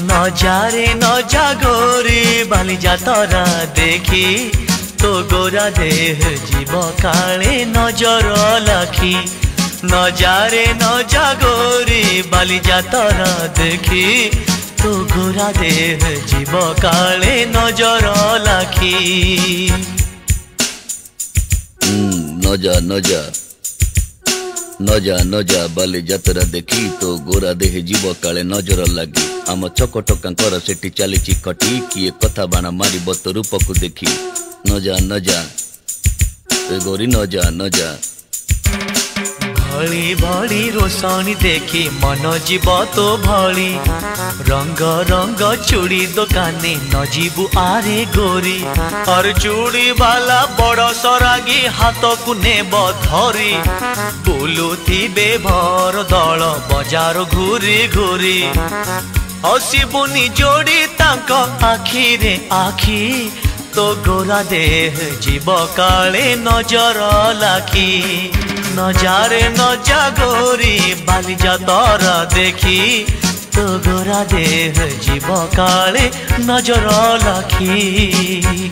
नजारे नजा गोरी बाली जातरा देखी तो गोरा देह जीव काले नजर लाखी। नजारे नजा गोरी बाली जातरा देखी तो गोरा देह जीव काले नजर लाखी। नजा नजा नजा नजा बाली जातरा देखी तो गोरा देह जीव काले नजर लगी। आम चकटकांकर सेठी चली खटी किए कथा बाण मार तो रूप को देखी। नजा नजा गोरी नजा नजा भली भली रोशनी देखी मन जीव तो भली। रंग रंग चूड़ी दुकानी न जीवु आरे गोरी। और चूड़ी वाला बड़ सरागी हाथ को नेब धरी। बुलुथिबे भर दल बजार घूरी घूरी। हसिबुनी जोड़ी तांक आखी रे आखी तो गोरा देह जीव काले नजर लाखी। नजारे नजा गोरी बाली जातरा देखी तो गोरा देह जीव काले नजर लाखी।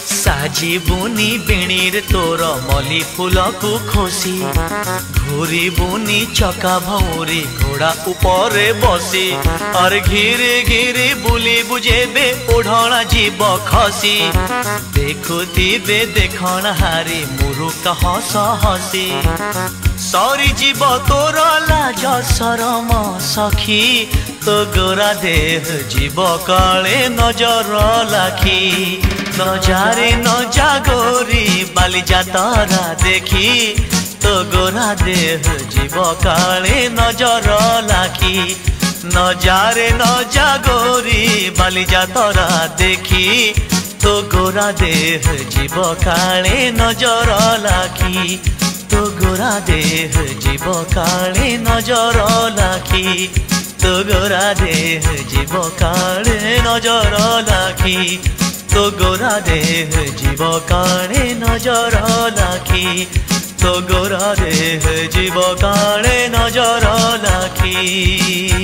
साजिबुनी बेणीर तोर मली फूल को खोसी। घूरी बुनी चका भौरी घोड़ा ऊपर बसी। और घिरी घिरी बुली बुझेबे ओढ़ना जीव खसी। देखुथिबे देखण हारी मुरुक हस हसी। सरी जीव तोर लाज शरम सखी तो गोरा देह जीव काले नजर लाखी। नजारे नजा गोरी बाली जातरा देखी तो गोरा देह जीव काले नजर लाखी। नजारे नजा गोरी बाली जातरा देखी तो गोरा देह जीव काले नजर लाखी। तो गोरा देह जीव काले नजर लाखी। तो गोरा देह जीव काले नजर लाखी। तो गोरा देह जीव काले नजर लाखी। तो गोरा देह जीव काले नजर लाखी।